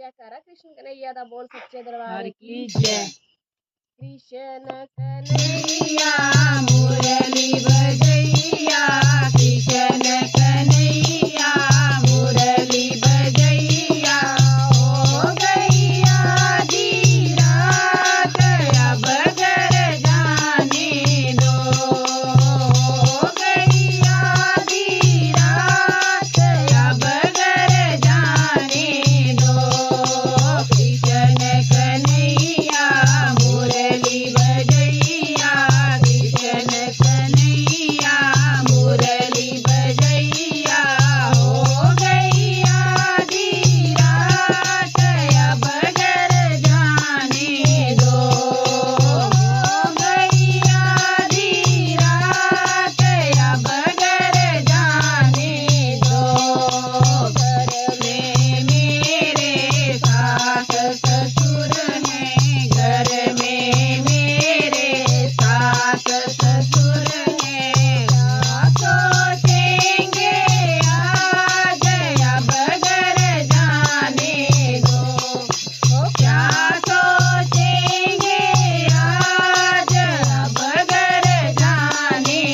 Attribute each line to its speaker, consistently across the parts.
Speaker 1: जयकारा कृष्ण कन्हैया दा बोल सच्चे दरबार
Speaker 2: की जय।
Speaker 1: कृष्ण कन्हैया
Speaker 2: मुरली बजैया, कृष्ण कन्हैया मुरली बजैया। हो गैया दी रात अब घर जाने दो, हो गैया दी रात अब घर जाने दो। कृष्ण कन्हैया मुरली बजैया, कृष्ण कन्हैया मुरली बजैया। हो गैया दी रात अब घर जाने दो, हो गैया दी रात अब घर जाने दो। घर में मेरे सास ससुर हैं, घर में मेरे सास ससुर हैं। क्या सोचेंगे आज अब घर जाने दो, क्या सोचेंगे आज अब घर जाने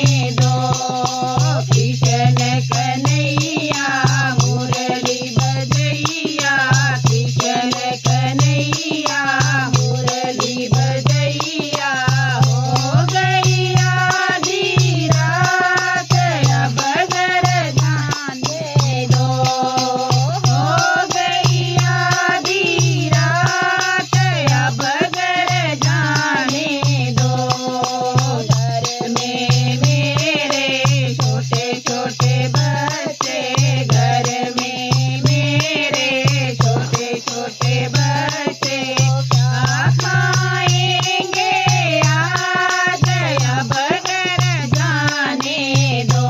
Speaker 2: दो। कृष्ण कन्हैया मुरली बजैया, कृष्ण कन्हैया मुरली बजैया। हो गैया दी रात अब घर जाने दो, हो गैया दी रात अब घर जाने दो। घर में मेरे छोटे छोटे बच्चे, घर में मेरे छोटे छोटे बच्चे। क्या खाएंगे आज अब घर जाने दो,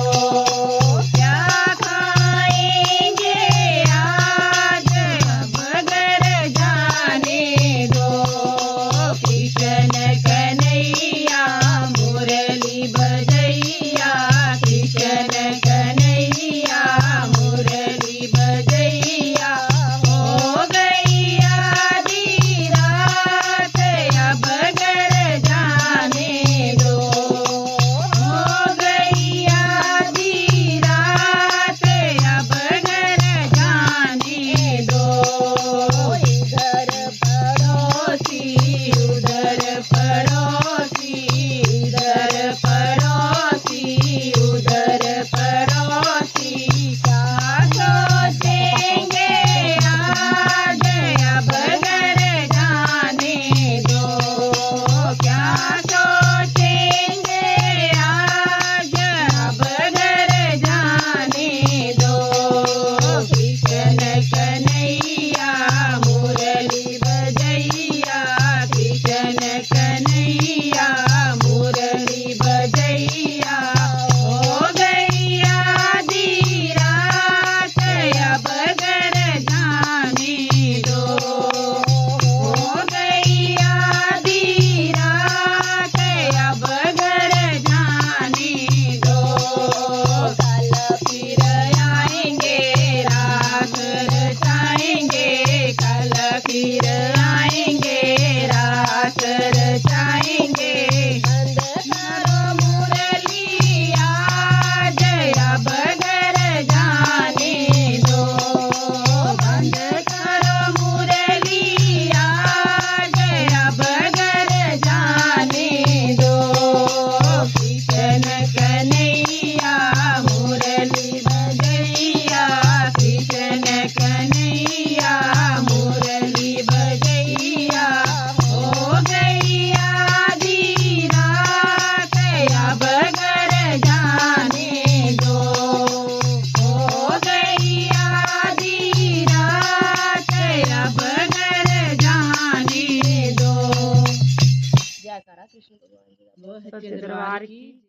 Speaker 2: क्या खाएंगे आज अब घर जाने दो। कृष्ण कन्हैया मुरली बजैया, कृष्ण कन्हैया मुरली बजैया। हो गैया दी रात अब घर जाने दो, हो गैया दी रात अब घर जाने दो। इधर पड़ोसी उधर पड़ोसी, इधर पड़ोसी उधर पड़ोसी। क्या सोचेंगे आज अब घर जाने दो, क्या सोचेंगे आज अब घर जाने दो। कृष्ण कन्हैया मुरली बजैया, कृष्ण कन्हैया मुरली बजैया। हो गैया दी रात अब घर जाने दो, हो गैया दी रात अब घर जाने दो। कल फिर आएंगे रात रचाएंगे, कल फिर आएंगे रात रचाएंगे। बंद करो मुरली आज अब घर जाने दो, बंद करो मुरली आज अब घर जाने दो। कृष्ण कन्हैया मुरली बजैया, कृष्ण कन्हैया मुरली बजैया। हो गैया दी रात अब घर जाने दो, हो गैया दी रात अब घर जाने दो।
Speaker 1: जयकारा कृष्ण भगवान जी दा बोल
Speaker 2: सच्चे दरबार की।